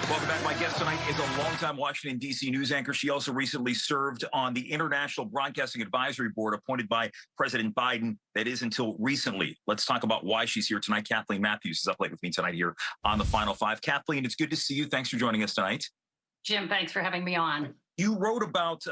Welcome back. My guest tonight is a longtime Washington, D.C. news anchor. She also recently served on the International Broadcasting Advisory Board appointed by President Biden. That is until recently. Let's talk about why she's here tonight. Kathleen Matthews is up late with me tonight here on the Final Five. Kathleen, it's good to see you. Thanks for joining us tonight. Jim, thanks for having me on. You wrote about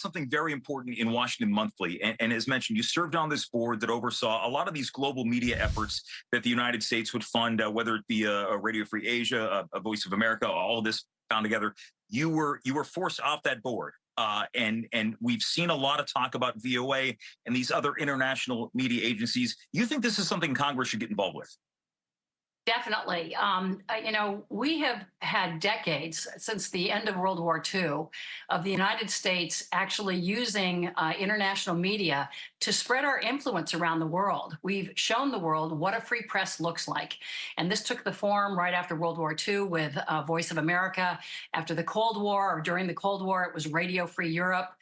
something very important in Washington Monthly, and as mentioned, you served on this board that oversaw a lot of these global media efforts that the United States would fund, whether it be Radio Free Asia, a Voice of America, all of this found together. You were forced off that board, and we've seen a lot of talk about VOA and these other international media agencies. You think this is something Congress should get involved with? Definitely. We have had decades since the end of World War II of the United States actually using international media to spread our influence around the world. We've shown the world what a free press looks like. And this took the form right after World War II with Voice of America. After the Cold War, or during the Cold War, it was Radio Free Europe.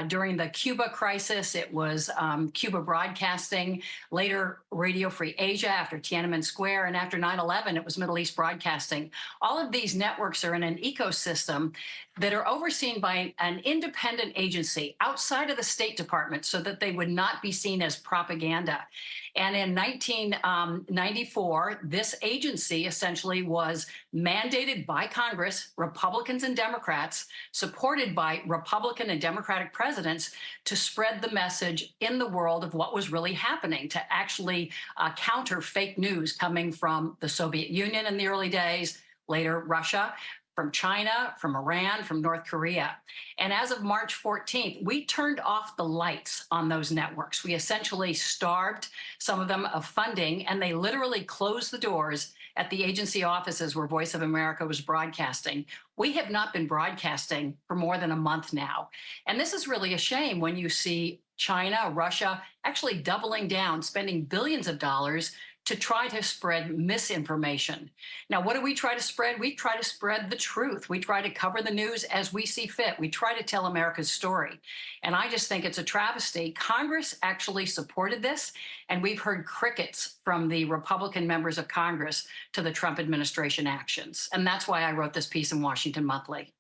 During the Cuba crisis, it was Cuba Broadcasting, later Radio Free Asia after Tiananmen Square, and after 9/11, it was Middle East Broadcasting. All of these networks are in an ecosystem that are overseen by an independent agency outside of the State Department so that they would not be seen as propaganda. And in 1994, this agency essentially was mandated by Congress, Republicans and Democrats, supported by Republican and Democratic presidents, to spread the message in the world of what was really happening, to actually counter fake news coming from the Soviet Union in the early days, later Russia, from China, from Iran, from North Korea. And as of March 14th, we turned off the lights on those networks. We essentially starved some of them of funding, and they literally closed the doors at the agency offices where Voice of America was broadcasting. We have not been broadcasting for more than a month now. And this is really a shame when you see China, Russia actually doubling down, spending billions of dollars to try to spread misinformation. Now, what do we try to spread? We try to spread the truth. We try to cover the news as we see fit. We try to tell America's story. And I just think it's a travesty. Congress actually supported this, and we've heard crickets from the Republican members of Congress to the Trump administration actions. And that's why I wrote this piece in Washington Monthly.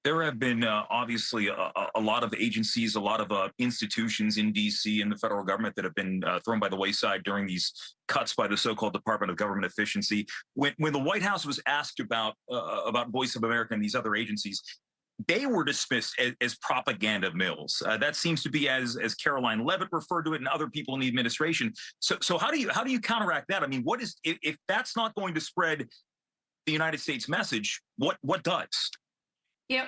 There have been obviously a lot of agencies, a lot of institutions in D.C. and the federal government that have been thrown by the wayside during these cuts by the so-called Department of Government Efficiency. When the White House was asked about Voice of America and these other agencies, they were dismissed as propaganda mills. That seems to be as Caroline Leavitt referred to it, and other people in the administration. So how do you counteract that? I mean, what is if that's not going to spread the United States message? What does?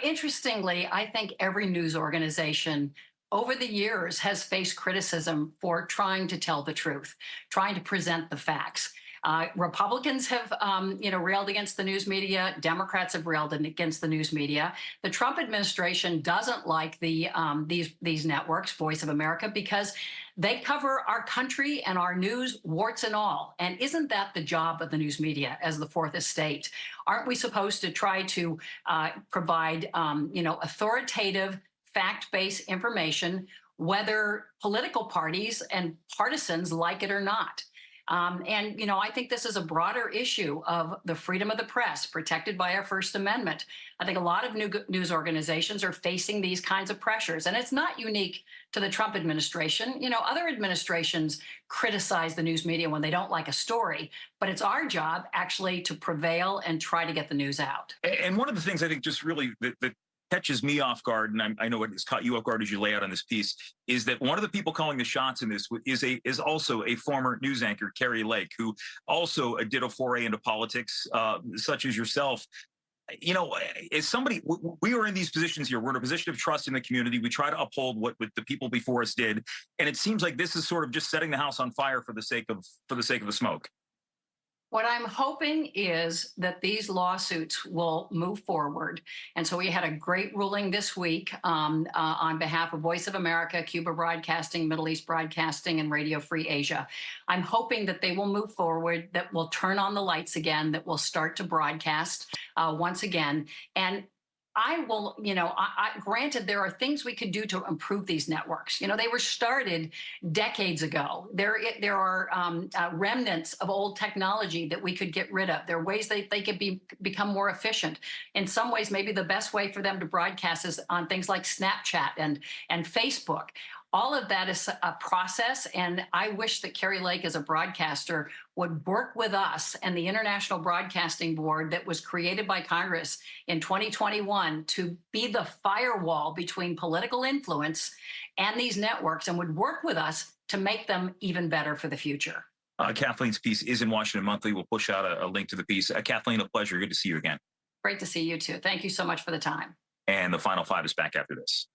Interestingly, I think every news organization over the years has faced criticism for trying to tell the truth, trying to present the facts. Republicans have, railed against the news media. Democrats have railed against the news media. The Trump administration doesn't like these networks, Voice of America, because they cover our country and our news, warts and all. And isn't that the job of the news media as the fourth estate? Aren't we supposed to try to provide, authoritative, fact-based information, whether political parties and partisans like it or not? I think this is a broader issue of the freedom of the press protected by our First Amendment. I think a lot of news organizations are facing these kinds of pressures, and it's not unique to the Trump administration. Other administrations criticize the news media when they don't like a story, but it's our job actually to prevail and try to get the news out. And one of the things I think just really that catches me off guard, and I know it has caught you off guard as you lay out on this piece, is that one of the people calling the shots in this is also a former news anchor, Carrie Lake, who also did a foray into politics, such as yourself. As somebody, we are in these positions here. We're in a position of trust in the community. We try to uphold what the people before us did, and it seems like this is sort of just setting the house on fire for the sake of the smoke. What I'm hoping is that these lawsuits will move forward. And so we had a great ruling this week on behalf of Voice of America, Cuba Broadcasting, Middle East Broadcasting, and Radio Free Asia. I'm hoping that they will move forward, that will turn on the lights again, that will start to broadcast once again. And I will, granted, there are things we could do to improve these networks. They were started decades ago. There are remnants of old technology that we could get rid of. There are ways they could become more efficient. In some ways, maybe the best way for them to broadcast is on things like Snapchat and Facebook. All of that is a process, and I wish that Kari Lake, as a broadcaster, would work with us and the International Broadcasting Board that was created by Congress in 2021 to be the firewall between political influence and these networks, and would work with us to make them even better for the future. Kathleen's piece is in Washington Monthly. We'll push out a link to the piece. Kathleen, a pleasure. Good to see you again. Great to see you too. Thank you so much for the time. And the Final Five is back after this.